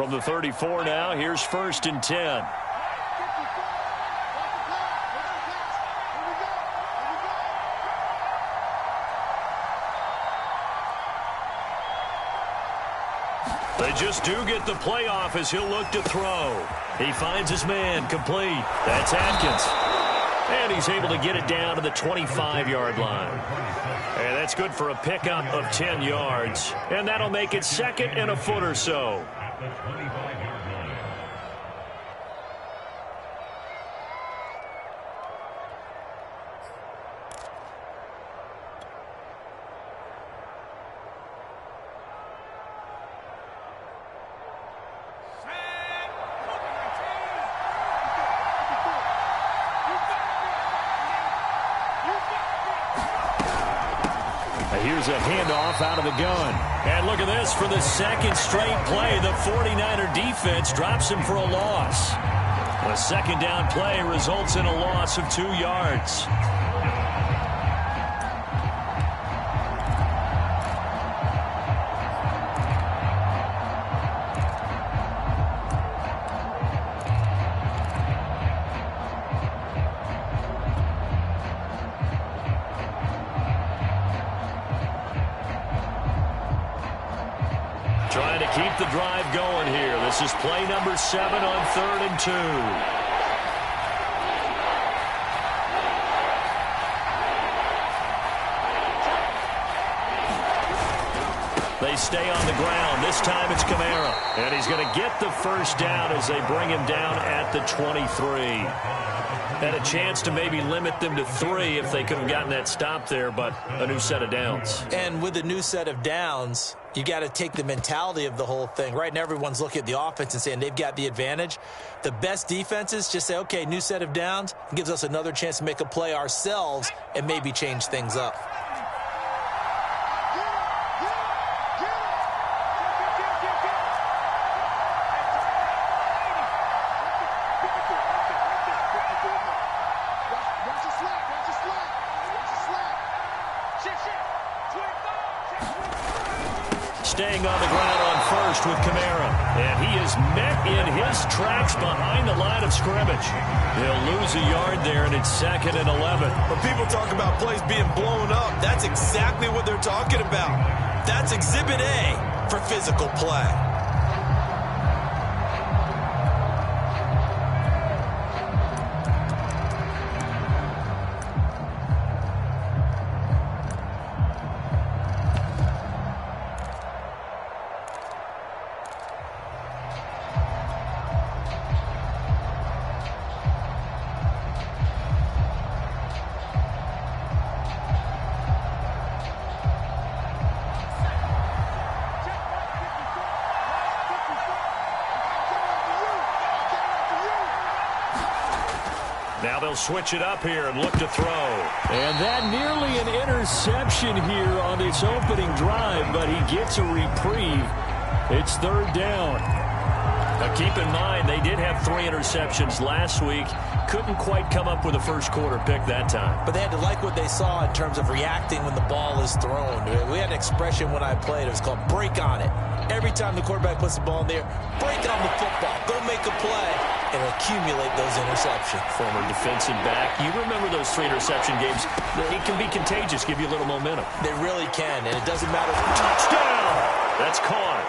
From the 34 now, here's 1st and 10. They just do get the playoff as he'll look to throw. He finds his man, complete. That's Atkins. And he's able to get it down to the 25-yard line. And that's good for a pickup of 10 yards. And that'll make it 2nd and a foot or so. Here's a handoff out of the gun. And look at this. For the 2nd straight play, the 49er defense drops him for a loss. A 2nd down play results in a loss of 2 yards. Trying to keep the drive going here. This is play number 7 on 3rd and 2. They stay on the ground. This time it's Kamara. And he's going to get the 1st down as they bring him down at the 23. Had a chance to maybe limit them to 3 if they could have gotten that stop there, but a new set of downs. And with a new set of downs, you got to take the mentality of the whole thing. Right now, everyone's looking at the offense and saying they've got the advantage. The best defenses just say, okay, new set of downs. It gives us another chance to make a play ourselves and maybe change things up. Staying on the ground on 1st with Kamara. And he is met in his tracks behind the line of scrimmage. He'll lose a yard there, and it's 2nd and 11. When people talk about plays being blown up, that's exactly what they're talking about. That's Exhibit A for physical play. Now they'll switch it up here and look to throw. And that nearly an interception here on this opening drive, but he gets a reprieve. It's 3rd down. Now keep in mind, they did have 3 interceptions last week. Couldn't quite come up with a first quarter pick that time. But they had to like what they saw in terms of reacting when the ball is thrown. We had an expression when I played. It was called break on it. Every time the quarterback puts the ball in there, break on the football. Go make a play and accumulate those interceptions. Former defensive back. You remember those 3 interception games. It can be contagious, give you a little momentum. They really can, and it doesn't matter. Touchdown! That's caught.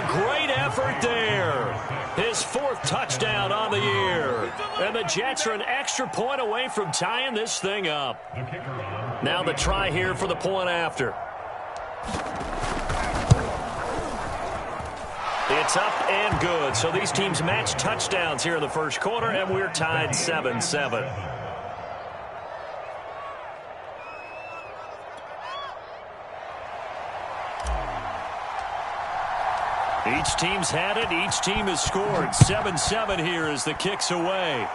A great effort there. His 4th touchdown on the year. And the Jets are an extra point away from tying this thing up. Now the try here for the point after. It's up and good. So these teams match touchdowns here in the first quarter, and we're tied 7-7. Each team's had it. Each team has scored. 7-7 here as the kick's away.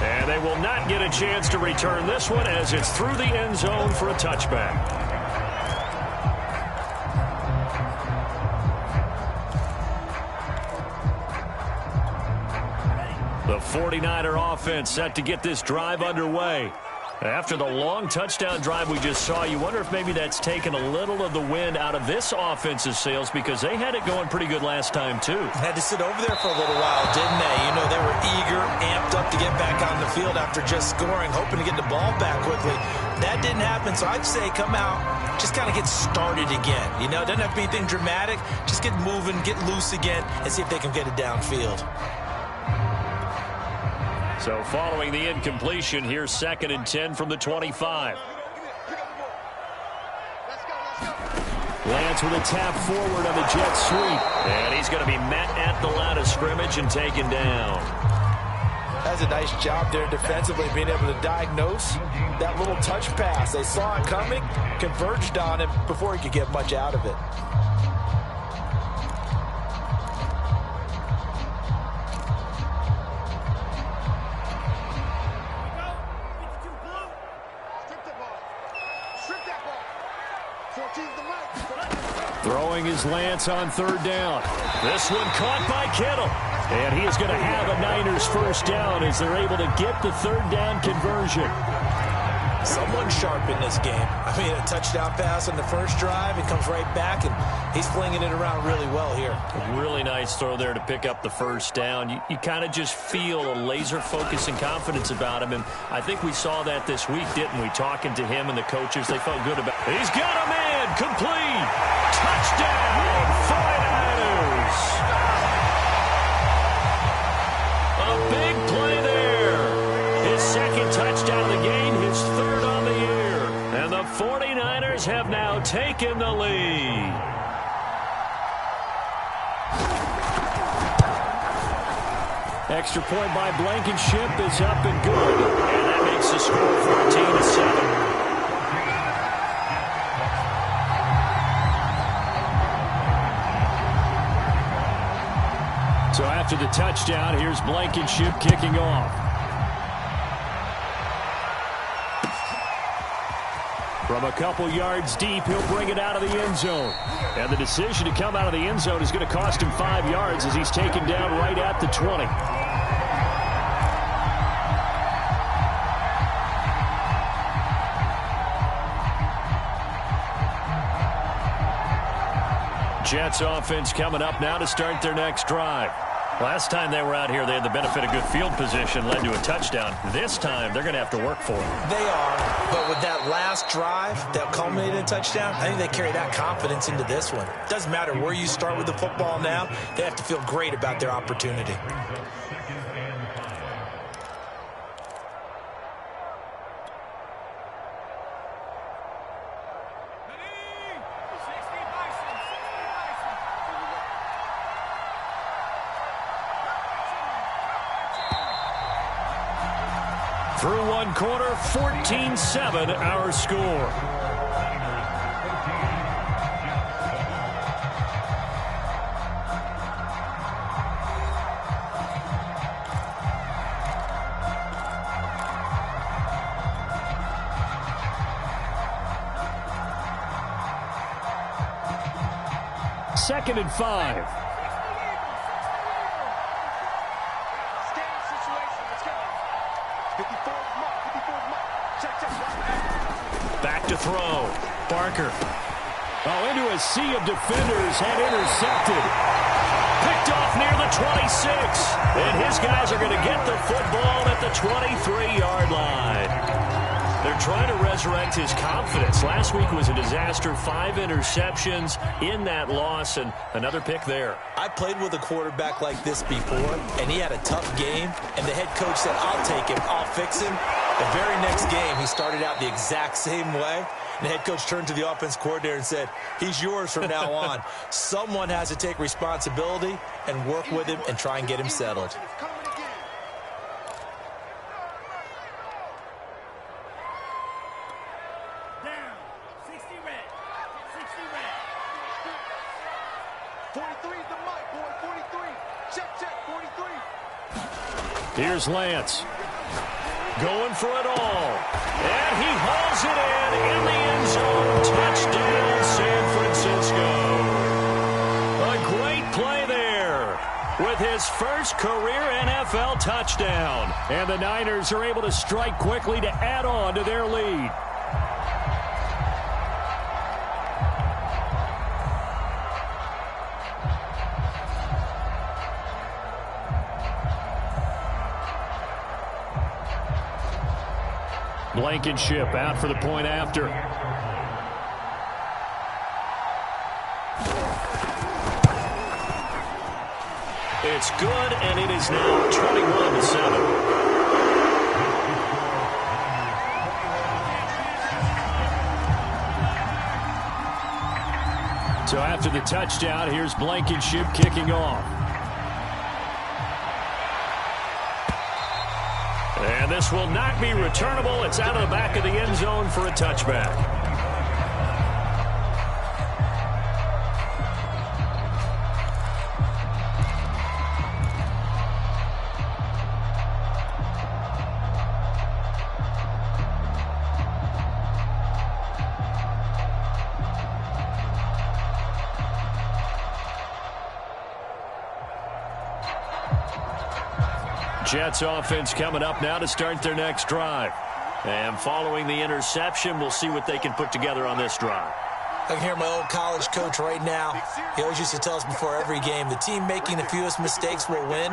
And they will not get a chance to return this one as it's through the end zone for a touchback. The 49er offense set to get this drive underway. After the long touchdown drive we just saw, you wonder if maybe that's taken a little of the wind out of this offense's sails, because they had it going pretty good last time, too. Had to sit over there for a little while, didn't they? You know, they were eager, amped up to get back on the field after just scoring, hoping to get the ball back quickly. That didn't happen, so I'd say come out, just kind of get started again. You know, it doesn't have to be anything dramatic. Just get moving, get loose again, and see if they can get it downfield. So following the incompletion, here's 2nd and 10 from the 25. Lance with a tap forward on the jet sweep. And he's going to be met at the line of scrimmage and taken down. That's a nice job there defensively, being able to diagnose that little touch pass. They saw it coming, converged on him before he could get much out of it. Throwing his Lance on 3rd down. This one caught by Kittle. And he is going to have a Niners first down as they're able to get the 3rd down conversion. Someone sharp in this game. I mean, a touchdown pass on the first drive. It comes right back, and he's flinging it around really well here. A really nice throw there to pick up the first down. You kind of just feel a laser focus and confidence about him, and I think we saw that this week, didn't we? Talking to him and the coaches, they felt good about it. He's got a man. Complete. Touchdown, 49ers. A big play there. His 2nd touchdown of the game, his 3rd on the year. And the 49ers have now taken the lead. Extra point by Blankenship is up and good. And that makes the score 14-7. So after the touchdown, here's Blankenship kicking off. From a couple yards deep, he'll bring it out of the end zone. And the decision to come out of the end zone is going to cost him 5 yards as he's taken down right at the 20. Jets offense coming up now to start their next drive. Last time they were out here, they had the benefit of good field position, led to a touchdown. This time, they're going to have to work for it. They are, but with that last drive that culminated in a touchdown, I think they carry that confidence into this one. Doesn't matter where you start with the football now, they have to feel great about their opportunity. Through one quarter, 14-7 our score. Second and 5. Back to throw. Barker. Oh, into a sea of defenders and intercepted. Picked off near the 26. And his guys are going to get the football at the 23-yard line. They're trying to resurrect his confidence. Last week was a disaster. 5 interceptions in that loss, and another pick there. I played with a quarterback like this before, and he had a tough game, and the head coach said, I'll take him, I'll fix him. The very next game, he started out the exact same way, and the head coach turned to the offense coordinator and said, he's yours from now on. Someone has to take responsibility and work with him and try and get him settled. Here's Lance. Going for it all. And he hauls it in the end zone. Touchdown, San Francisco. A great play there. with his first career NFL touchdown. And the Niners are able to strike quickly to add on to their lead. Blankenship out for the point after. It's good, and it is now 21-7. So after the touchdown, here's Blankenship kicking off. And this will not be returnable. It's out of the back of the end zone for a touchback. Jets offense coming up now to start their next drive. And following the interception, we'll see what they can put together on this drive. I can hear my old college coach right now. He always used to tell us before every game, the team making the fewest mistakes will win.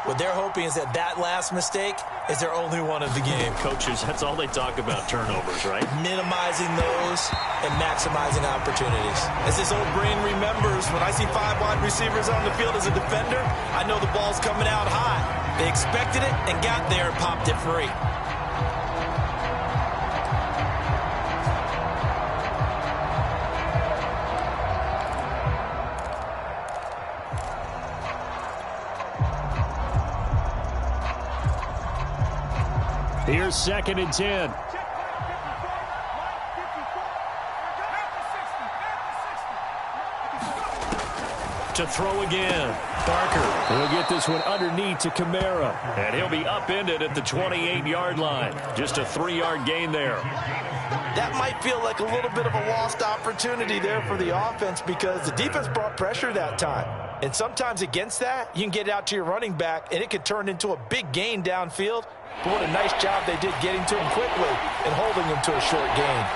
What they're hoping is that that last mistake is their only one of the game. Coaches, that's all they talk about, turnovers, right? Minimizing those and maximizing opportunities. As this old brain remembers, when I see 5 wide receivers on the field as a defender, I know the ball's coming out high. They expected it and got there and popped it free. Here's 2nd and 10. To throw again. Barker will get this one underneath to Kamara. And he'll be upended at the 28-yard line. Just a 3-yard gain there. That might feel like a little bit of a lost opportunity there for the offense because the defense brought pressure that time. And sometimes against that, you can get it out to your running back, and it could turn into a big gain downfield. But what a nice job they did getting to him quickly and holding him to a short gain.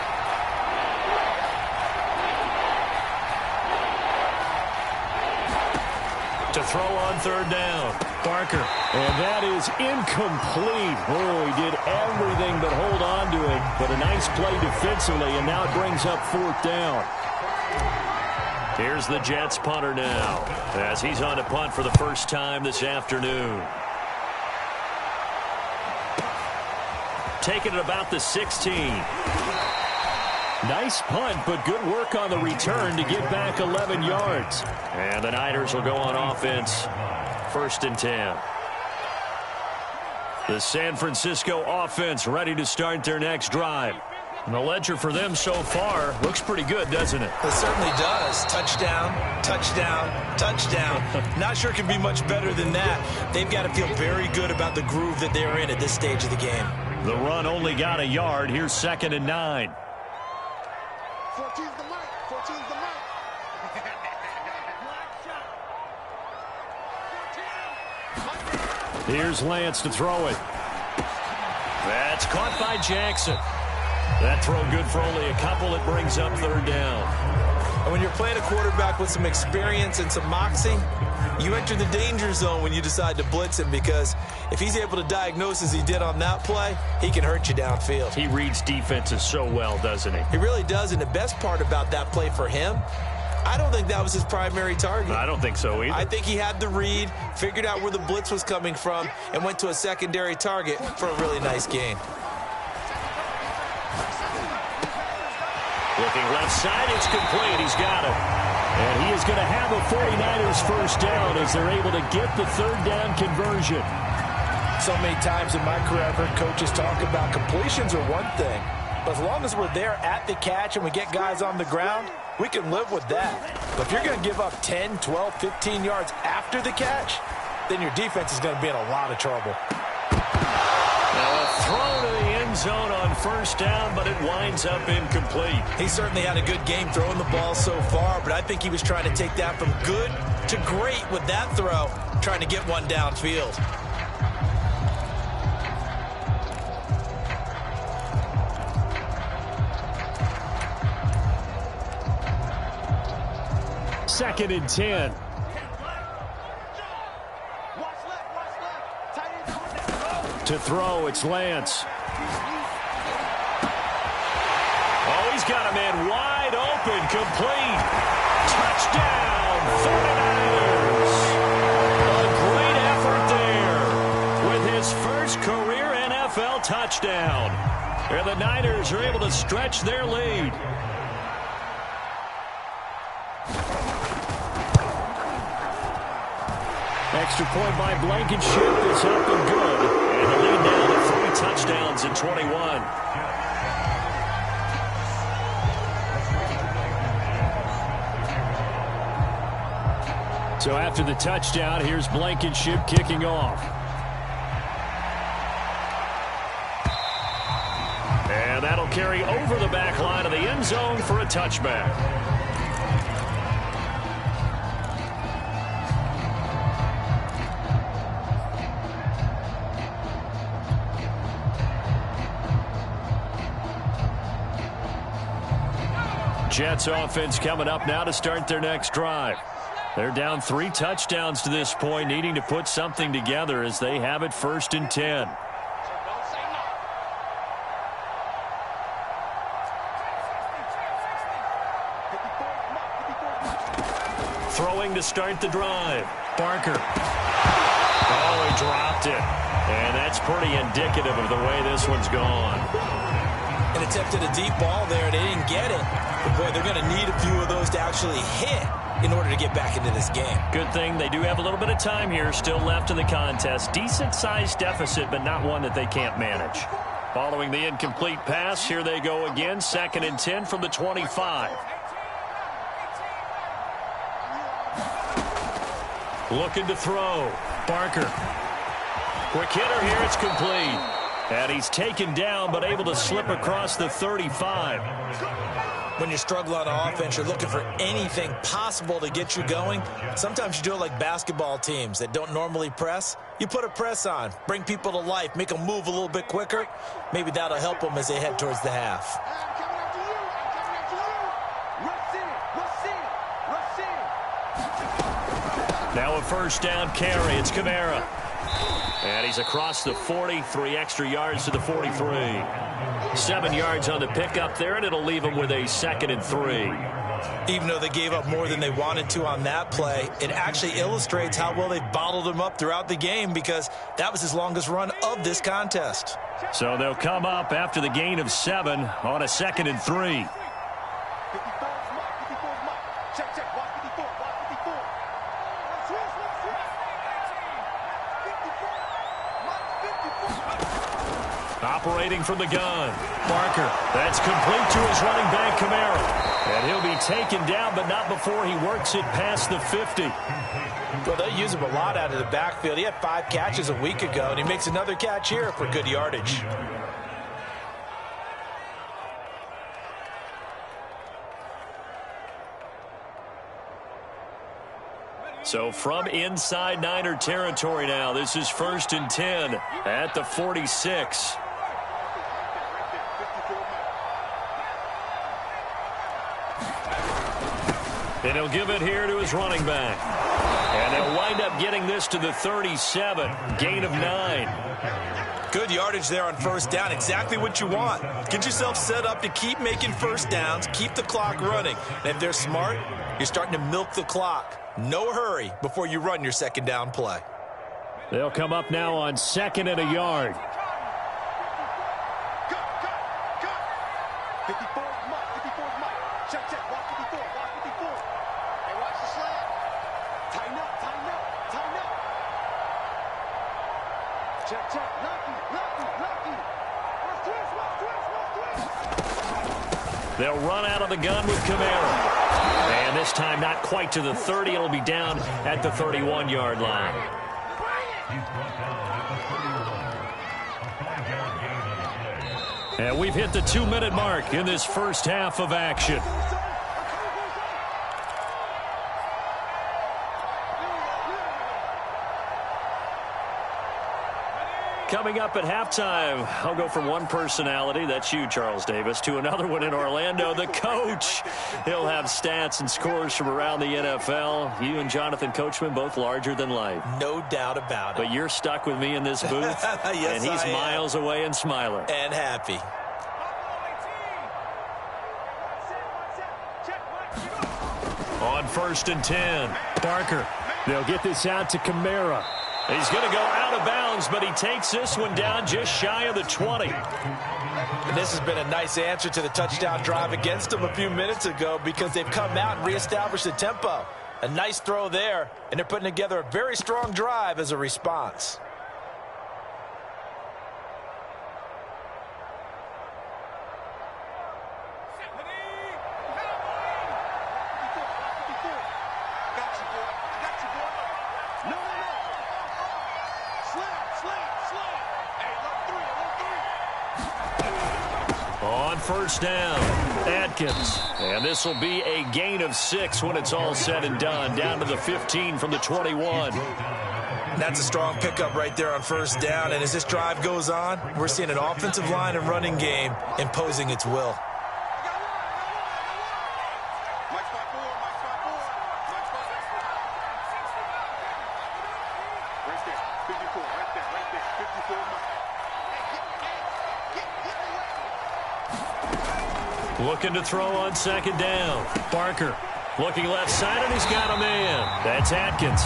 To throw on 3rd down. Barker. And that is incomplete. Oh, he did everything but hold on to it. But a nice play defensively, and now it brings up 4th down. Here's the Jets punter now, as he's on to punt for the first time this afternoon. Taking it about the 16. Nice punt, but good work on the return to get back 11 yards. And the Niners will go on offense. 1st and 10. The San Francisco offense ready to start their next drive. And the ledger for them so far looks pretty good, doesn't it? It certainly does. Touchdown, touchdown, touchdown. Not sure it can be much better than that. They've got to feel very good about the groove that they're in at this stage of the game. The run only got a yard. Here's 2nd and 9. 14's the mic. 14's the mic. Here's Lance to throw it. That's caught by Jackson. That throw good for only a couple. It brings up 3rd down. And when you're playing a quarterback with some experience and some moxie, you enter the danger zone when you decide to blitz him, because if he's able to diagnose as he did on that play, he can hurt you downfield. He reads defenses so well, doesn't he? He really does, and the best part about that play for him, I don't think that was his primary target. I don't think so either. I think he had the read, figured out where the blitz was coming from, and went to a secondary target for a really nice gain. Looking left side, it's complete. He's got it. And he is going to have a 49ers first down as they're able to get the 3rd down conversion. So many times in my career, I've heard coaches talk about completions are one thing, but as long as we're there at the catch and we get guys on the ground, we can live with that. But if you're going to give up 10, 12, 15 yards after the catch, then your defense is going to be in a lot of trouble. Now a throw to the end zone on first down, but it winds up incomplete. He certainly had a good game throwing the ball so far, but I think he was trying to take that from good to great with that throw, trying to get one downfield. Second and 10. To throw, it's Lance. Oh, he's got a man wide open, complete. Touchdown, 49ers. A great effort there with his first career NFL touchdown. And the Niners are able to stretch their lead. Extra point by Blankenship is up and good. And the lead now to 3 touchdowns in 21. So after the touchdown, here's Blankenship kicking off. And that'll carry over the back line of the end zone for a touchback. Jets offense coming up now to start their next drive. They're down 3 touchdowns to this point, needing to put something together as they have it first and 10. Throwing to start the drive. Barker. Oh, he dropped it. And that's pretty indicative of the way this one's gone. And attempted a deep ball there, and they didn't get it. But, boy, they're going to need a few of those to actually hit in order to get back into this game. Good thing they do have a little bit of time here still left in the contest. Decent-sized deficit, but not one that they can't manage. Following the incomplete pass, here they go again. Second and 10 from the 25. Looking to throw. Barker. Quick hitter here. It's complete. And he's taken down, but able to slip across the 35. When you struggle on offense, you're looking for anything possible to get you going. Sometimes you do it like basketball teams that don't normally press. You put a press on, bring people to life, make them move a little bit quicker. Maybe that'll help them as they head towards the half. Now a first down carry. It's Kamara. And he's across the 40, 3 extra yards to the 43. 7 yards on the pickup there, and it'll leave him with a second and 3. Even though they gave up more than they wanted to on that play, it actually illustrates how well they bottled him up throughout the game, because that was his longest run of this contest. So they'll come up after the gain of 7 on a second and 3. Operating from the gun. Barker. That's complete to his running back, Kamara. And he'll be taken down, but not before he works it past the 50. Well, they use him a lot out of the backfield. He had 5 catches a week ago, and he makes another catch here for good yardage. So from inside Niner territory now, this is first and 10 at the 46. And he'll give it here to his running back. And they'll wind up getting this to the 37. Gain of 9. Good yardage there on first down. Exactly what you want. Get yourself set up to keep making first downs, keep the clock running. And if they're smart, you're starting to milk the clock. No hurry before you run your second down play. They'll come up now on second and a yard. 54 Mike. Check, watch 54, watch 54. Hey, watch the slant. Tighten up. Check. Lucky. Watch twist. They'll run out of the gun with Kamara. And this time not quite to the 30. It'll be down at the 31-yard line. And we've hit the 2-minute mark in this first half of action. Coming up at halftime, I'll go from one personality, that's you, Charles Davis, to another one in Orlando, the coach. He'll have stats and scores from around the NFL. You and Jonathan Coachman, both larger than life. No doubt about it. But you're stuck with me in this booth, yes, and he's I miles away and smiling. And happy. On 1st and 10, Barker. They'll get this out to Kamara. He's going to go out of bounds, but he takes this one down just shy of the 20. And this has been a nice answer to the touchdown drive against them a few minutes ago because they've come out and reestablished the tempo. A nice throw there, and they're putting together a very strong drive as a response. On 1st down, Atkins. And this will be a gain of 6 when it's all said and done. Down to the 15 from the 21. That's a strong pickup right there on 1st down. And as this drive goes on, we're seeing an offensive line and running game imposing its will. Looking to throw on 2nd down. Barker looking left side, and he's got a man. That's Atkins.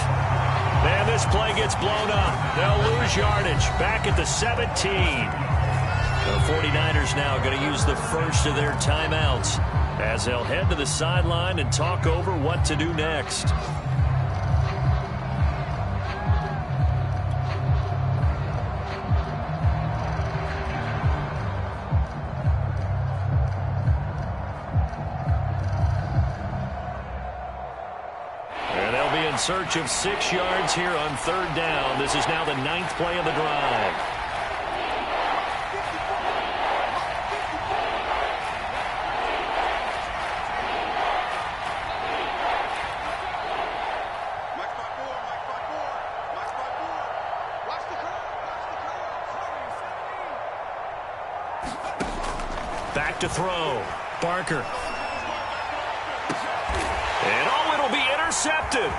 And this play gets blown up. They'll lose yardage. Back at the 17. The 49ers now going to use the first of their timeouts as they'll head to the sideline and talk over what to do next. In search of 6 yards here on 3rd down. This is now the 9th play of the drive. Back to throw. Barker. And it'll be intercepted.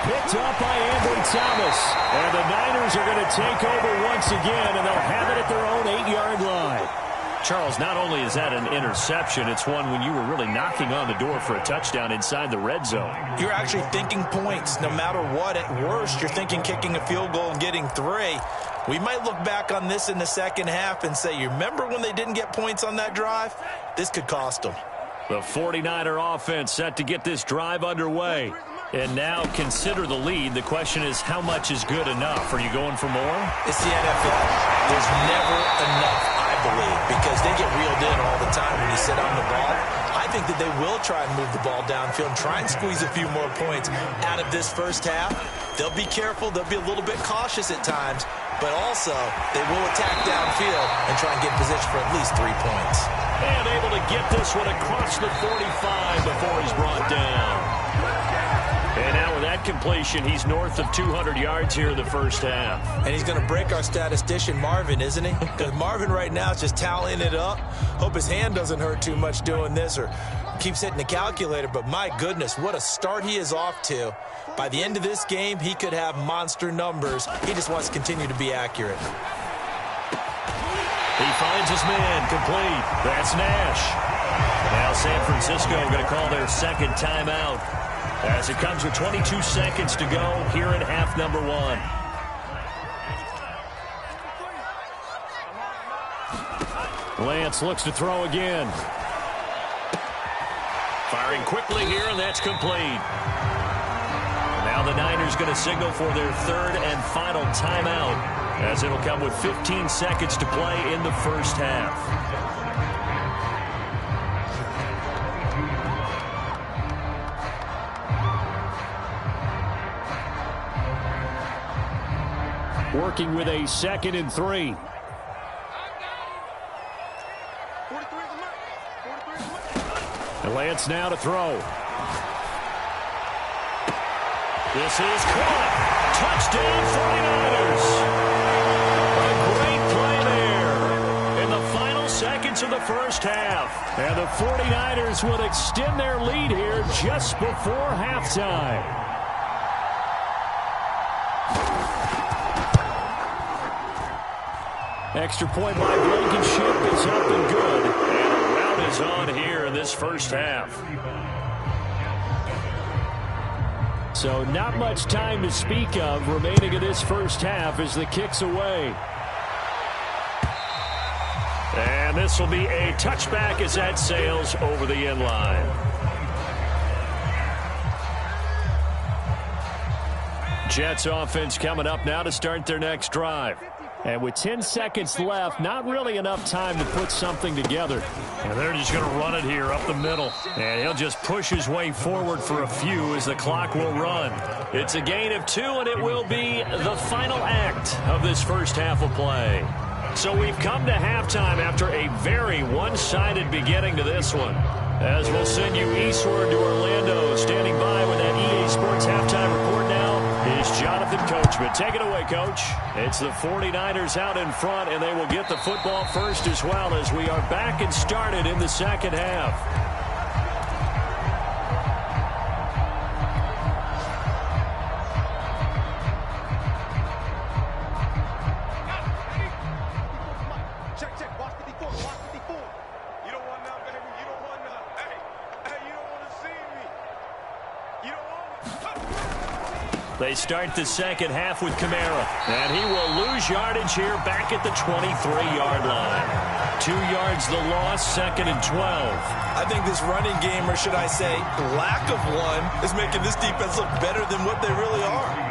Picked up by Andrew Thomas. And the Niners are going to take over once again, and they'll have it at their own 8-yard line. Charles, not only is that an interception, it's one when you were really knocking on the door for a touchdown inside the red zone. You're actually thinking points. No matter what, at worst, you're thinking kicking a field goal and getting 3. We might look back on this in the second half and say, you remember when they didn't get points on that drive? This could cost them. The 49er offense set to get this drive underway. And now consider the lead. The question is, how much is good enough? Are you going for more? It's the NFL. There's never enough, I believe, because they get reeled in all the time when you sit on the ball. I think that they will try and move the ball downfield and try and squeeze a few more points out of this first half. They'll be careful. They'll be a little bit cautious at times, but also they will attack downfield and try and get in position for at least 3 points. And able to get this one across the 45 before he's brought down. And now with that completion, he's north of 200 yards here in the first half. And he's going to break our statistician, Marvin, isn't he? Because Marvin right now is just tallying it up. Hope his hand doesn't hurt too much doing this or keeps hitting the calculator. But my goodness, what a start he is off to. By the end of this game, he could have monster numbers. He just wants to continue to be accurate. He finds his man, complete. That's Nash. Now San Francisco going to call their second timeout as it comes with 22 seconds to go here in half number 1. Lance looks to throw again. Firing quickly here, and that's complete. Now the Niners going to signal for their 3rd and final timeout, as it'll come with 15 seconds to play in the first half. Working with a 2nd and 3. And Lance now to throw. This is caught. Touchdown 49ers. A great play there in the final seconds of the first half. And the 49ers will extend their lead here just before halftime. Extra point by Blankenship is up and good. And a rout is on here in this first half. So not much time to speak of remaining in this first half as the kick's away. And this will be a touchback as that sails over the end line. Jets offense coming up now to start their next drive. And with 10 seconds left, not really enough time to put something together. And they're just going to run it here up the middle. And he'll just push his way forward for a few as the clock will run. It's a gain of 2, and it will be the final act of this first half of play. So we've come to halftime after a very one-sided beginning to this one. As we'll send you eastward to Orlando, standing by with that EA Sports halftime report now is Jonathan Coachman. Take it away, Coach. It's the 49ers out in front, and they will get the football first as well as we are back and started in the second half. They start the second half with Kamara, and he will lose yardage here back at the 23-yard line. 2 yards the loss, 2nd and 12. I think this running game, or should I say lack of one, is making this defense look better than what they really are.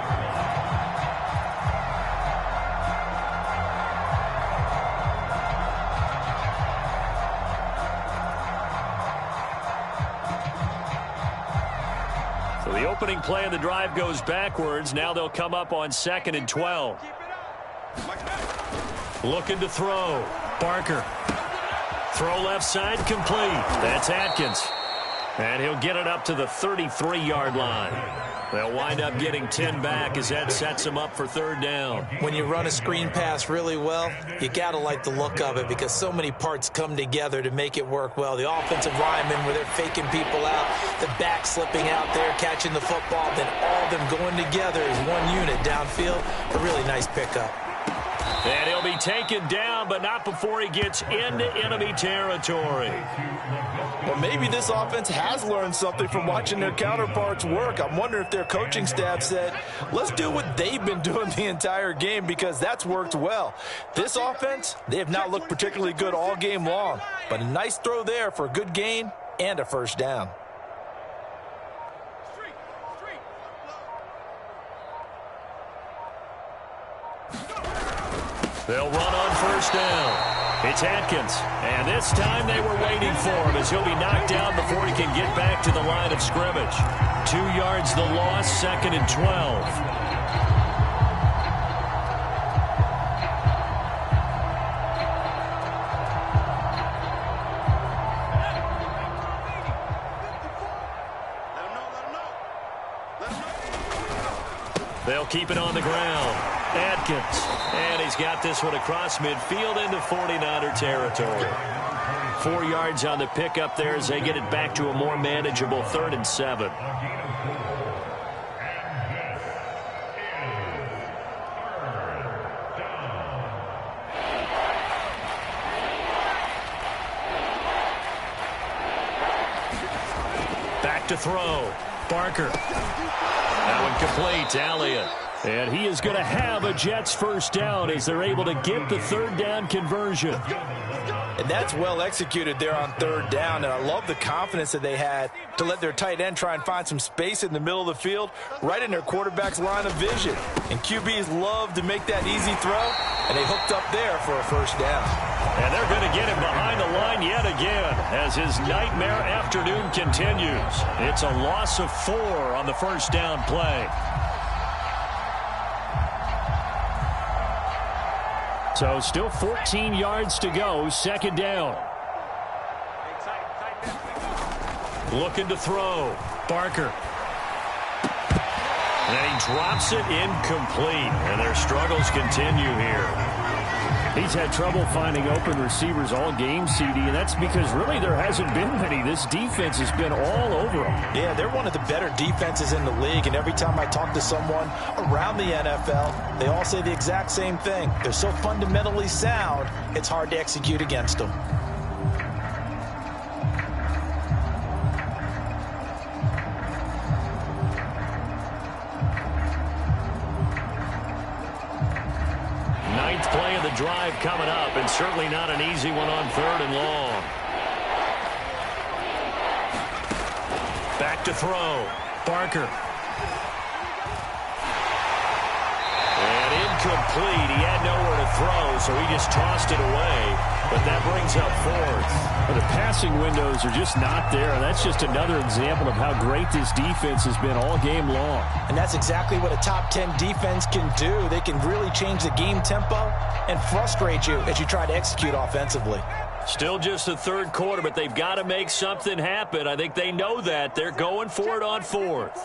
The opening play of the drive goes backwards. Now they'll come up on 2nd and 12. Looking to throw. Barker. Throw left side complete. That's Atkins. And he'll get it up to the 33-yard line. They'll wind up getting 10 back as that sets them up for 3rd down. When you run a screen pass really well, you got to like the look of it because so many parts come together to make it work well. The offensive linemen where they're faking people out, the back slipping out there, catching the football, then all of them going together as one unit downfield. A really nice pickup. And he'll be taken down, but not before he gets into enemy territory. Well, maybe this offense has learned something from watching their counterparts work. I'm wondering if their coaching staff said, let's do what they've been doing the entire game because that's worked well. This offense, they have not looked particularly good all game long, but a nice throw there for a good gain and a 1st down. They'll run on 1st down. It's Atkins, and this time they were waiting for him as he'll be knocked down before he can get back to the line of scrimmage. 2 yards the loss, 2nd and 12. They'll keep it on the ground. Atkins, and he's got this one across midfield into 49er territory. 4 yards on the pickup there as they get it back to a more manageable 3rd and 7. Back to throw. Barker. That one complete to Elliott. And he is going to have a Jets 1st down as they're able to get the 3rd down conversion. And that's well executed there on 3rd down. And I love the confidence that they had to let their tight end try and find some space in the middle of the field, right in their quarterback's line of vision. And QBs love to make that easy throw, and they hooked up there for a 1st down. And they're going to get him behind the line yet again as his nightmare afternoon continues. It's a loss of 4 on the 1st down play. So still 14 yards to go, 2nd down. Looking to throw. Barker. And he drops it incomplete. And their struggles continue here. He's had trouble finding open receivers all game, CD, and that's because really there hasn't been many. This defense has been all over them. Yeah, they're one of the better defenses in the league, and every time I talk to someone around the NFL, they all say the exact same thing. They're so fundamentally sound, it's hard to execute against them. Play of the drive coming up, and certainly not an easy one on 3rd and long. Back to throw. Barker. And incomplete. He had nowhere to throw, so he just tossed it away. But that brings up 4th. Well, the passing windows are just not there. That's just another example of how great this defense has been all game long. And that's exactly what a top 10 defense can do. They can really change the game tempo and frustrate you as you try to execute offensively. Still just the 3rd quarter, but they've got to make something happen. I think they know that. They're going for it on 4th.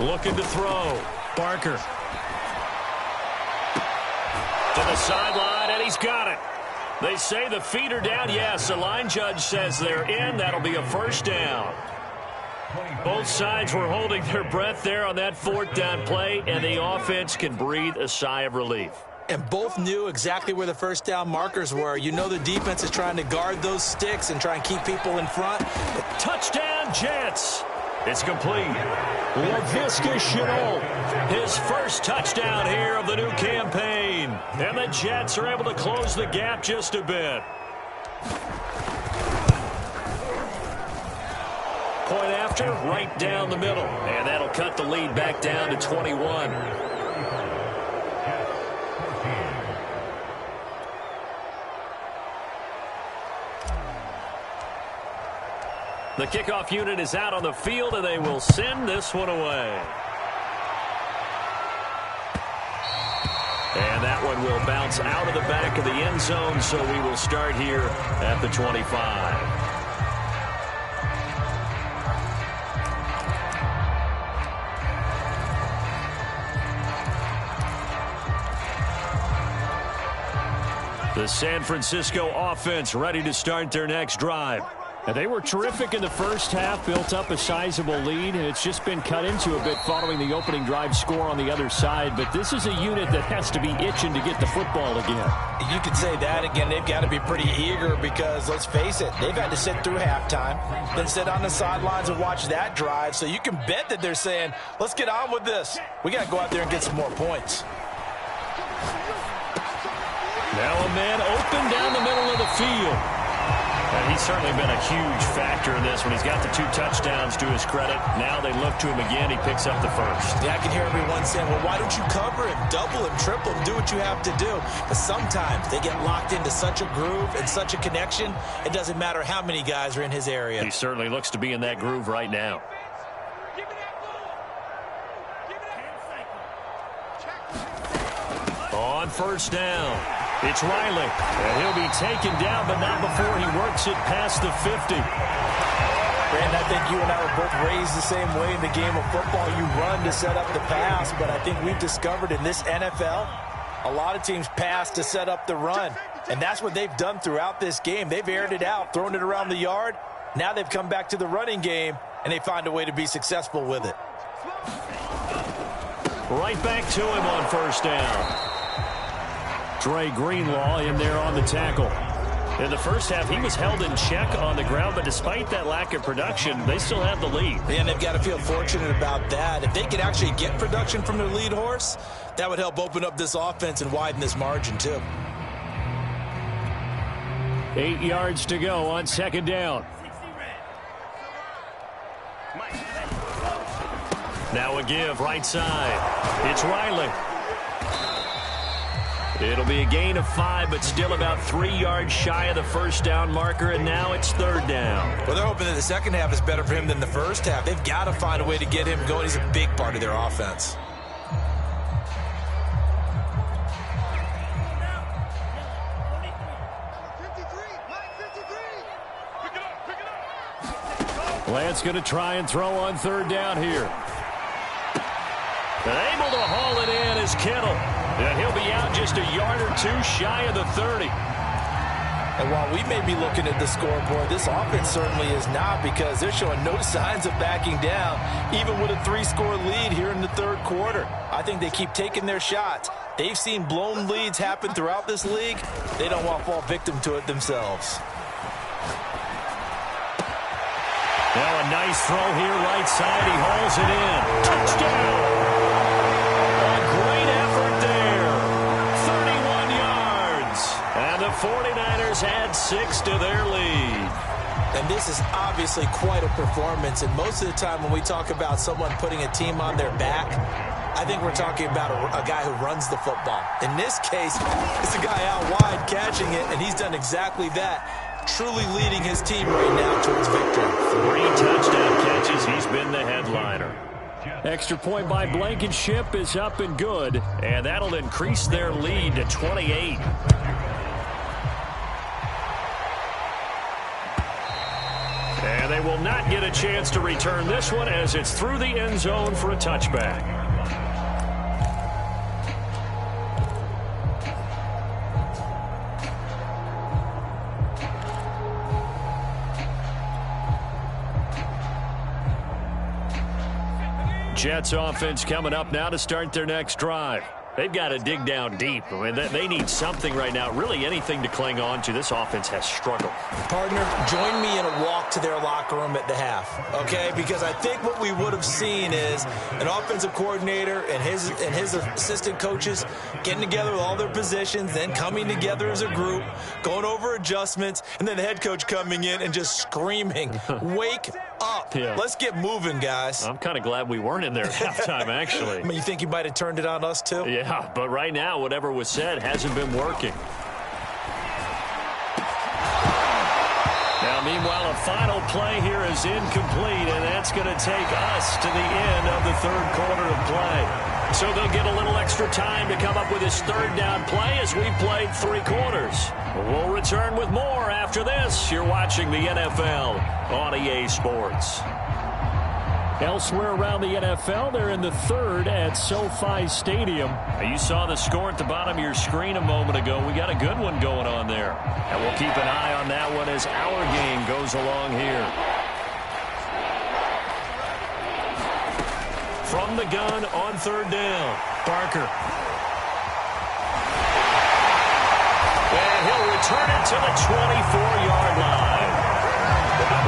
Looking to throw. Barker. To the sideline, and he's got it. They say the feet are down. Yes, the line judge says they're in. That'll be a 1st down. Both sides were holding their breath there on that 4th down play, and the offense can breathe a sigh of relief. And both knew exactly where the 1st down markers were. You know the defense is trying to guard those sticks and try and keep people in front. Touchdown, Jets. It's complete. Laviska Shenault, his first touchdown here of the new campaign. And the Jets are able to close the gap just a bit. Point after, right down the middle. And that'll cut the lead back down to 21. The kickoff unit is out on the field, and they will send this one away. And that one will bounce out of the back of the end zone, so we will start here at the 25. The San Francisco offense ready to start their next drive. And they were terrific in the first half, built up a sizable lead, and it's just been cut into a bit following the opening drive score on the other side. But this is a unit that has to be itching to get the football again. You could say that again. They've got to be pretty eager because, let's face it, they've had to sit through halftime, then sit on the sidelines and watch that drive. So you can bet that they're saying, let's get on with this. We got to go out there and get some more points. Now a man open down the middle of the field. And he's certainly been a huge factor in this one. He's got the 2 touchdowns to his credit. Now they look to him again. He picks up the 1st. Yeah, I can hear everyone saying, well, why don't you cover him, double him, triple him, do what you have to do. But sometimes they get locked into such a groove and such a connection, it doesn't matter how many guys are in his area. He certainly looks to be in that groove right now. On 1st down. It's Riley, and he'll be taken down, but not before he works it past the 50. Brandon, I think you and I were both raised the same way in the game of football. You run to set up the pass, but I think we've discovered in this NFL, a lot of teams pass to set up the run, and that's what they've done throughout this game. They've aired it out, thrown it around the yard. Now they've come back to the running game, and they find a way to be successful with it. Right back to him on 1st down. Dre Greenlaw in there on the tackle. In the first half, he was held in check on the ground, but despite that lack of production, they still have the lead. And they've got to feel fortunate about that. If they could actually get production from their lead horse, that would help open up this offense and widen this margin, too. 8 yards to go on 2nd down. Now a give, right side. It's Riley. It'll be a gain of 5, but still about 3 yards shy of the 1st down marker, and now it's 3rd down. Well, they're hoping that the second half is better for him than the first half. They've got to find a way to get him going. He's a big part of their offense. Lance going to try and throw on third down here. Able to haul it in is Kittle. And he'll be out just a yard or two shy of the 30. And while we may be looking at the scoreboard, this offense certainly is not, because they're showing no signs of backing down, even with a 3-score lead here in the third quarter. I think they keep taking their shots. They've seen blown leads happen throughout this league. They don't want to fall victim to it themselves. Now a nice throw here, right side. He hauls it in. Touchdown! A great effort there. 31 yards. And the 49ers add 6 to their lead. And this is obviously quite a performance. And most of the time when we talk about someone putting a team on their back, I think we're talking about a guy who runs the football. In this case, it's a guy out wide catching it, and he's done exactly that. Truly leading his team right now towards victory. 3 touchdown catches. He's been the headliner. Extra point by Blankenship is up and good, and that'll increase their lead to 28. And they will not get a chance to return this one as it's through the end zone for a touchback. Jets offense coming up now to start their next drive. They've got to dig down deep. I mean, they need something right now, really anything to cling on to. This offense has struggled. Partner, join me in a walk to their locker room at the half, okay? Because I think what we would have seen is an offensive coordinator and his assistant coaches getting together with all their positions, then coming together as a group, going over adjustments, and then the head coach coming in and just screaming, wake up. Yeah. Let's get moving, guys. I'm kind of glad we weren't in there at halftime, actually. I mean, you think you might have turned it on us, too? Yeah, but right now, whatever was said hasn't been working. Now, meanwhile, a final play here is incomplete, and that's going to take us to the end of the third quarter of play. So they'll get a little extra time to come up with his third down play as we played 3 quarters. We'll return with more after this. You're watching the NFL on EA Sports. Elsewhere around the NFL, they're in the third at SoFi Stadium. You saw the score at the bottom of your screen a moment ago. We got a good one going on there. And we'll keep an eye on that one as our game goes along here. From the gun on third down, Barker. And he'll return it to the 24-yard line.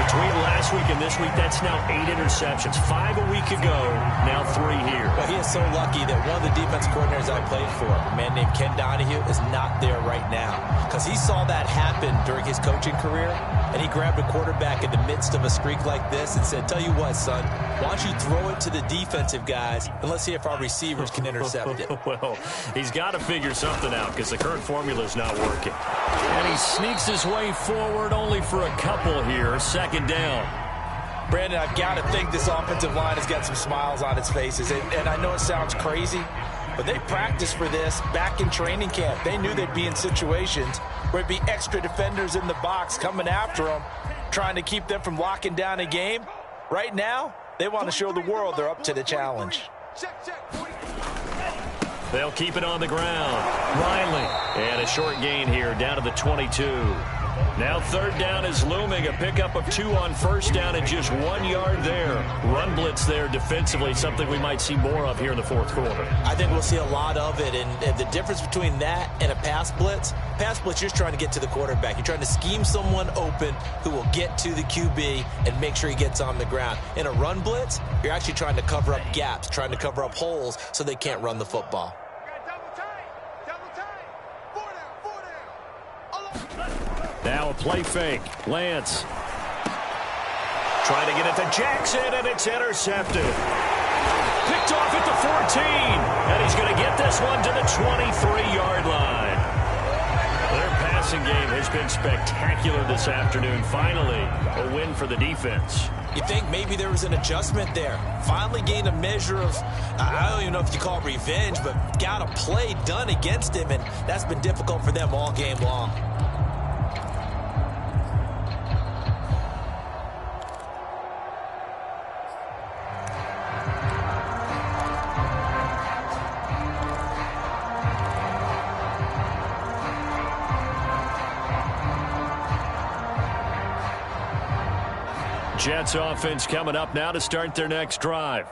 Between last week and this week, that's now 8 interceptions. 5 a week ago, now 3 here. Well, he is so lucky that one of the defense coordinators I played for, a man named Ken Donahue, is not there right now. Because he saw that happen during his coaching career, and he grabbed a quarterback in the midst of a streak like this and said, tell you what, son, why don't you throw it to the defensive guys, and let's see if our receivers can intercept it. Well, he's got to figure something out because the current formula is not working. And he sneaks his way forward only for a couple here. Second down. Brandon, I've got to think this offensive line has got some smiles on its faces. And I know it sounds crazy, but they practiced for this back in training camp. They knew they'd be in situations where it'd be extra defenders in the box coming after them, trying to keep them from locking down a game. Right now, they want to show the world they're up to the challenge. They'll keep it on the ground. Riley. And a short gain here down to the 22. Now third down is looming. A pickup of 2 on first down and just 1 yard there. Run blitz there defensively, something we might see more of here in the fourth quarter. I think we'll see a lot of it. And the difference between that and a pass blitz, you're just trying to get to the quarterback. You're trying to scheme someone open who will get to the QB and make sure he gets on the ground. In a run blitz, you're actually trying to cover up gaps, trying to cover up holes so they can't run the football. Now a play fake. Lance. Trying to get it to Jackson, and it's intercepted. Picked off at the 14. And he's going to get this one to the 23-yard line. Their passing game has been spectacular this afternoon. Finally, a win for the defense. You think maybe there was an adjustment there. Finally gained a measure of, I don't even know if you call it revenge, but got a play done against him, and that's been difficult for them all game long. Jets offense coming up now to start their next drive.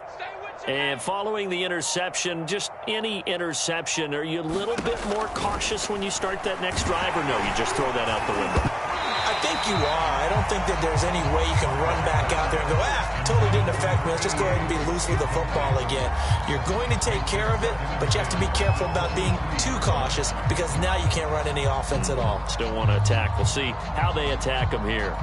And following the interception, just any interception, are you a little bit more cautious when you start that next drive, or no, you just throw that out the window? I think you are. I don't think that there's any way you can run back out there and go, totally didn't affect me. Let's just go ahead and be loose with the football again. You're going to take care of it, but you have to be careful about being too cautious because now you can't run any offense at all. Still want to attack. We'll see how they attack them here.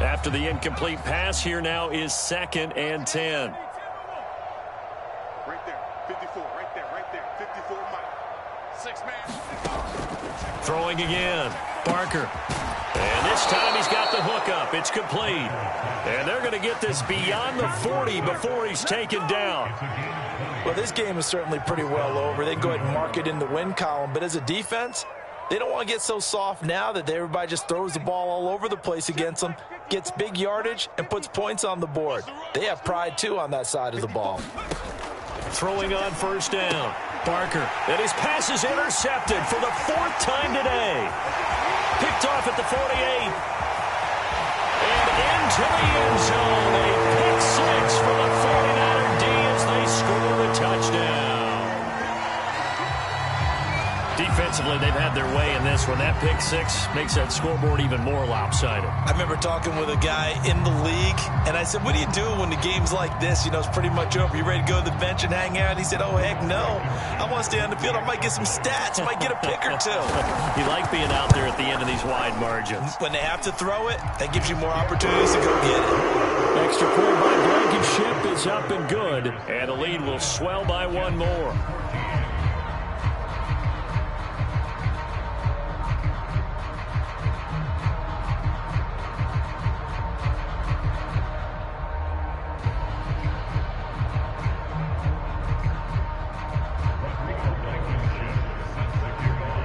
After the incomplete pass, here now is 2nd and 10. Right there, 54, right there, 54, Mike. 6-man. Throwing again, Barker. And this time he's got the hook up. It's complete. And they're going to get this beyond the 40 before he's taken down. Well, this game is certainly pretty well over. They can go ahead and mark it in the win column. But as a defense, they don't want to get so soft now that everybody just throws the ball all over the place against them, gets big yardage, and puts points on the board. They have pride, too, on that side of the ball. Throwing on 1st down, Barker. And his pass is intercepted for the 4th time today. Picked off at the 48. And into the end zone. A pick 6 for the 49er D as they score a touchdown. Defensively, they've had their way in this one. That pick 6 makes that scoreboard even more lopsided. I remember talking with a guy in the league, and I said, what do you do when the game's like this? You know, it's pretty much over. You ready to go to the bench and hang out? He said, oh, heck no. I want to stay on the field. I might get some stats. I might get a pick or two. You like being out there at the end of these wide margins. When they have to throw it, that gives you more opportunities to go get it. Extra point by Blankenship is up and good, and the lead will swell by 1 more.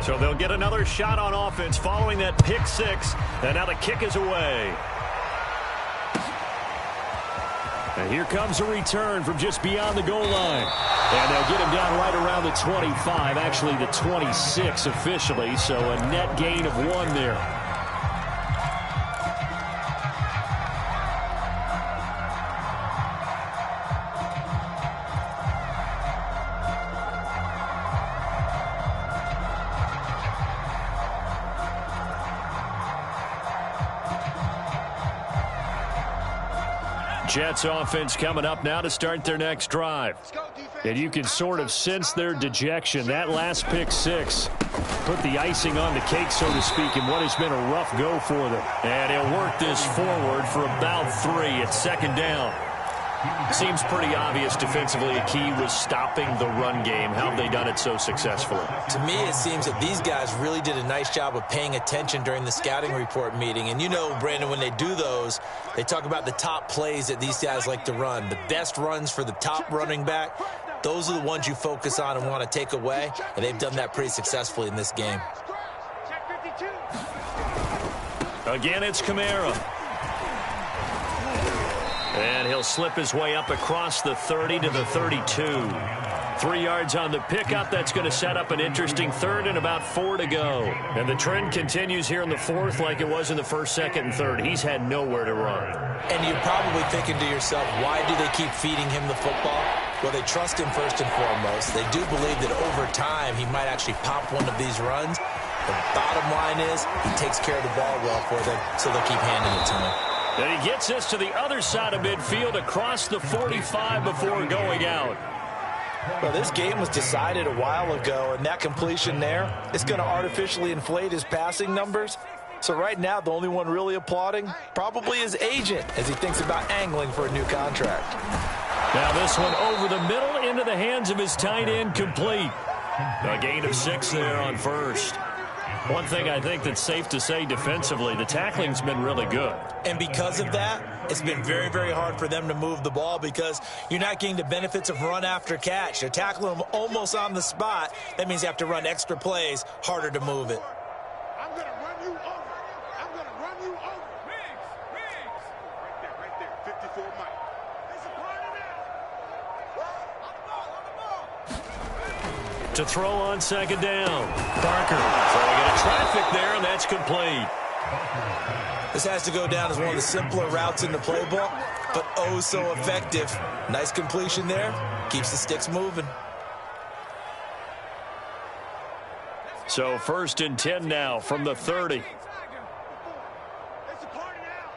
So they'll get another shot on offense following that pick 6. And now the kick is away. And here comes a return from just beyond the goal line. And they'll get him down right around the 25, actually the 26 officially. So a net gain of 1 there. Jets offense coming up now to start their next drive. And you can sort of sense their dejection. That last pick 6 put the icing on the cake, so to speak, in what has been a rough go for them. And he'll work this forward for about 3. It's 2nd down. Seems pretty obvious defensively a key was stopping the run game. How have they done it so successfully? To me, it seems that these guys really did a nice job of paying attention during the scouting report meeting. And you know, Brandon, when they do those, they talk about the top plays that these guys like to run. The best runs for the top running back, those are the ones you focus on and want to take away. And they've done that pretty successfully in this game. Again, it's Kamara. And he'll slip his way up across the 30 to the 32. 3 yards on the pickup. That's going to set up an interesting 3rd and about 4 to go. And the trend continues here in the 4th like it was in the 1st, 2nd, and 3rd. He's had nowhere to run. And you're probably thinking to yourself, why do they keep feeding him the football? Well, they trust him first and foremost. They do believe that over time he might actually pop one of these runs. The bottom line is he takes care of the ball well for them, so they'll keep handing it to him. And he gets us to the other side of midfield across the 45 before going out. Well, this game was decided a while ago, and that completion there is going to artificially inflate his passing numbers. So right now, the only one really applauding probably his agent as he thinks about angling for a new contract. Now this one over the middle into the hands of his tight end, complete. A gain of 6 there on 1st. One thing I think that's safe to say defensively, the tackling's been really good. And because of that, it's been very, very hard for them to move the ball because you're not getting the benefits of run after catch. They're tackling them almost on the spot. That means you have to run extra plays, harder to move it. I'm going to run you over. I'm going to To throw on second down. Parker throwing into traffic there, and that's complete. This has to go down as one of the simpler routes in the playbook, but oh so effective. Nice completion there. Keeps the sticks moving. So 1st and 10 now from the 30. It's a party now.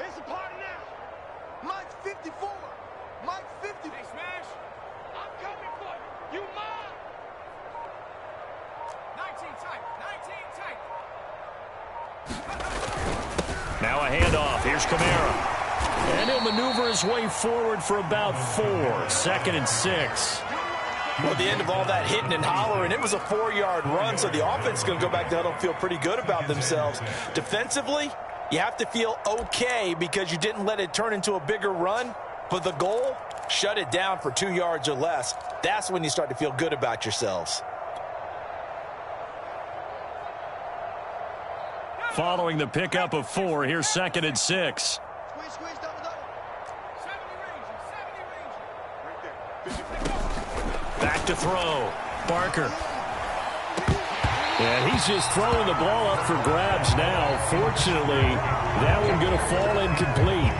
It's a party now. Mike 54. Mike 50. Hey, Smash. I'm coming for you. You mine. 19 tight. 19 tight. Now a handoff. Here's Kamara. And he'll maneuver his way forward for about 4. 2nd and 6. Well, at the end of all that hitting and hollering, it was a 4-yard run, so the offense is going to go back to huddle and feel pretty good about themselves. Defensively, you have to feel okay because you didn't let it turn into a bigger run, but the goal, shut it down for 2 yards or less. That's when you start to feel good about yourselves. Following the pickup of 4, here's 2nd and 6. Squeeze, double, double. 70 range. Back to throw. Barker. And he's just throwing the ball up for grabs now. Fortunately, that one going to fall incomplete.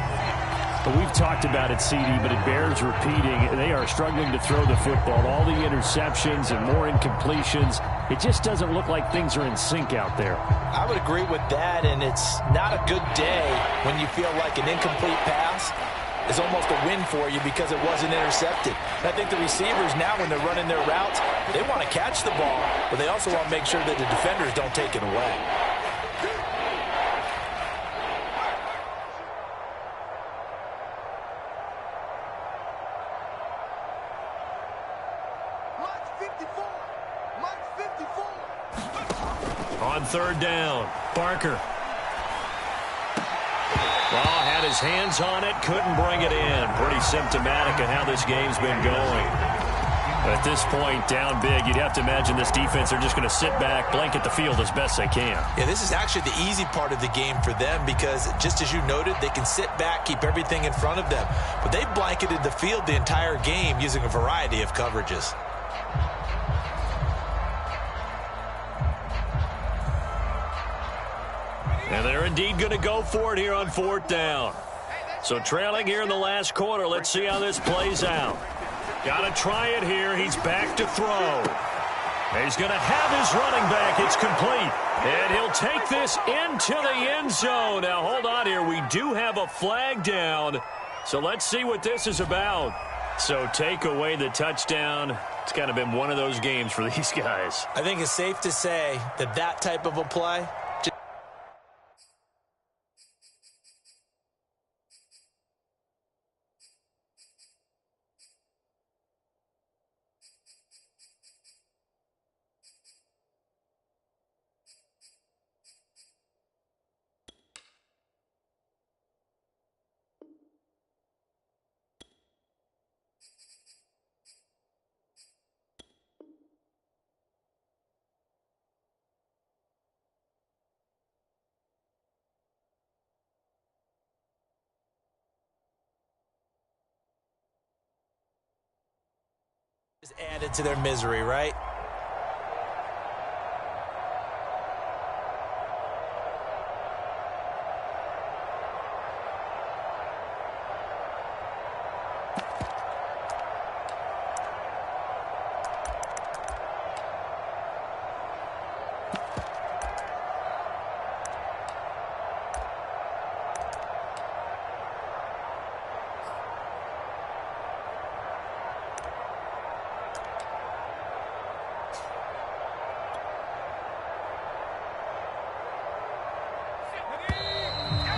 But we've talked about it, CD, but it bears repeating. They are struggling to throw the football. All the interceptions and more incompletions. It just doesn't look like things are in sync out there. I would agree with that, and it's not a good day when you feel like an incomplete pass is almost a win for you because it wasn't intercepted. And I think the receivers now, when they're running their routes, they want to catch the ball, but they also want to make sure that the defenders don't take it away. Mike 54. Mike 54. On 3rd down, Barker. Well, had his hands on it, couldn't bring it in. Pretty symptomatic of how this game's been going. At this point, down big, you'd have to imagine this defense are just going to sit back, blanket the field as best they can. Yeah, this is actually the easy part of the game for them because, just as you noted, they can sit back, keep everything in front of them. But they blanketed the field the entire game using a variety of coverages. And they're indeed going to go for it here on 4th down. So trailing here in the last quarter. Let's see how this plays out. Got to try it here. He's back to throw. He's going to have his running back. It's complete. And he'll take this into the end zone. Now, hold on here. We do have a flag down. So let's see what this is about. So take away the touchdown. It's kind of been one of those games for these guys. I think it's safe to say that that type of a play is added to their misery, right?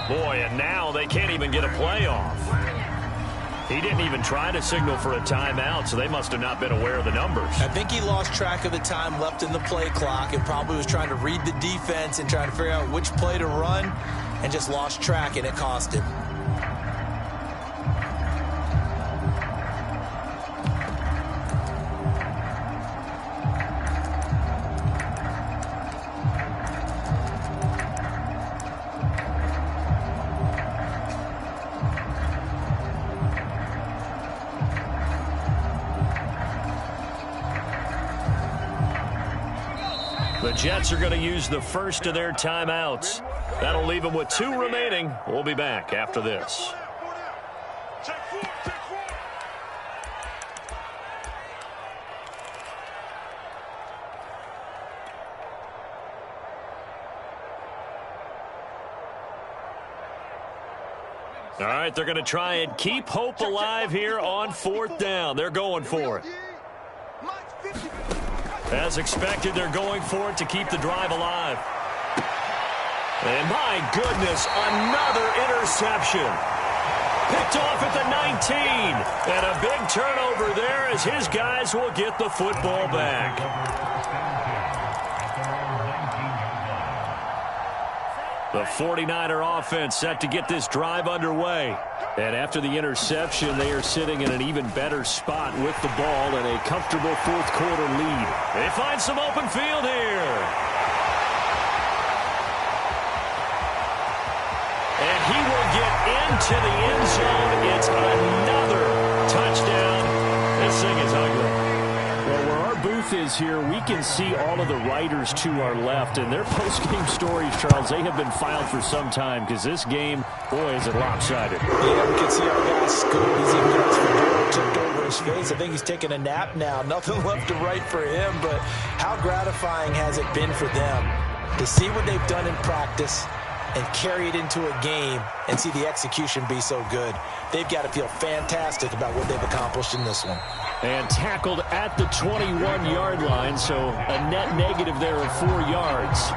Boy, and now they can't even get a play off. He didn't even try to signal for a timeout, so they must have not been aware of the numbers. I think he lost track of the time left in the play clock and probably was trying to read the defense and trying to figure out which play to run and just lost track, and it cost him. The Jets are going to use the first of their timeouts. That'll leave them with 2 remaining. We'll be back after this. All right, they're going to try and keep hope alive here on 4th down. They're going for it. As expected, they're going for it to keep the drive alive. And my goodness, another interception. Picked off at the 19. And a big turnover there as his guys will get the football back. The 49er offense set to get this drive underway. And after the interception, they are sitting in an even better spot with the ball and a comfortable 4th quarter lead. They find some open field here. And he will get into the end zone. It's another touchdown. This thing is ugly. Well, where our booth is here, we can see all of the writers to our left. And their post-game stories, Charles, they have been filed for some time because this game, boy, is it lopsided. Yeah, we can see our guy Scoop. He's even got his fedora tipped over his face. I think he's taking a nap now. Nothing left to write for him, but how gratifying has it been for them to see what they've done in practice and carry it into a game and see the execution be so good. They've got to feel fantastic about what they've accomplished in this one. And tackled at the 21-yard line, so a net negative there of 4 yards.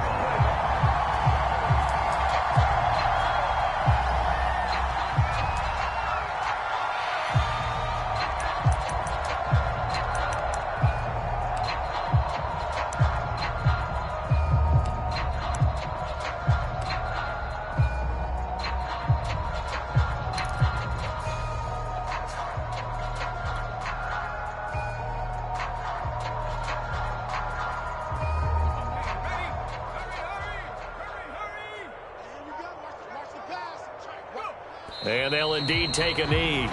And they'll indeed take a knee.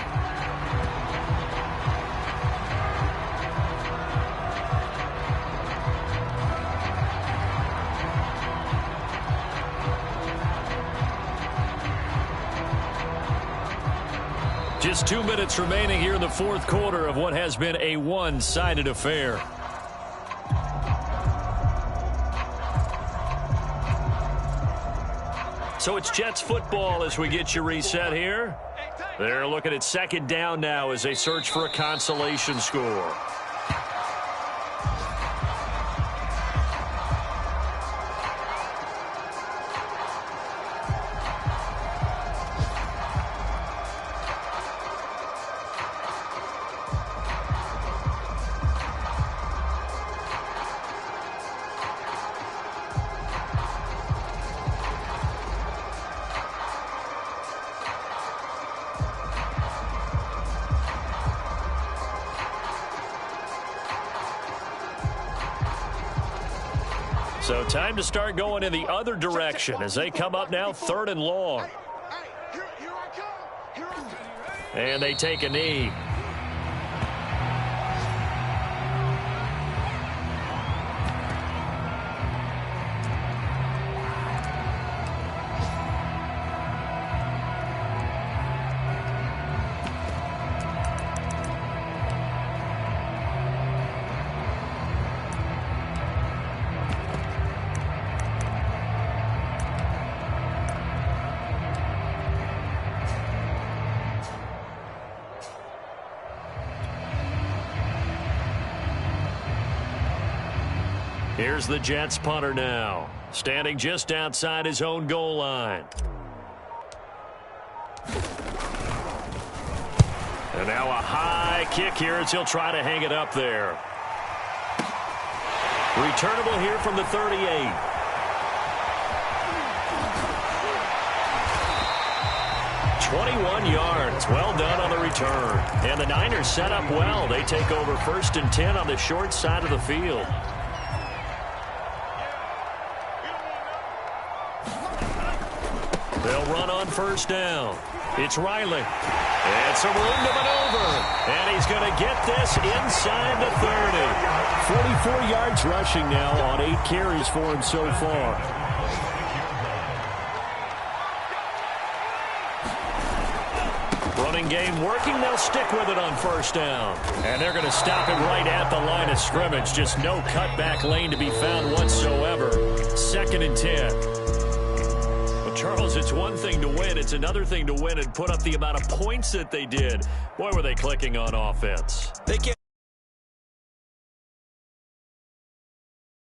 Just 2 minutes remaining here in the 4th quarter of what has been a one-sided affair. So it's Jets football as we get you reset here. They're looking at 2nd down now as they search for a consolation score. So time to start going in the other direction as they come up now 3rd and long. And they take a knee. Here's the Jets punter now, standing just outside his own goal line. And now a high kick here as he'll try to hang it up there. Returnable here from the 38. "21 yards. Well done on the return. And the Niners set up well. They take over 1st and 10 on the short side of the field. They'll run on first down. It's Riley. And some room to maneuver. And he's going to get this inside the 30. 44 yards rushing now on 8 carries for him so far. Running game working. They'll stick with it on first down. And they're going to stop it right at the line of scrimmage. Just no cutback lane to be found whatsoever. 2nd and 10. But Charles, it's one thing to win. It's another thing to win and put up the amount of points that they did. Boy, were they clicking on offense. They can't.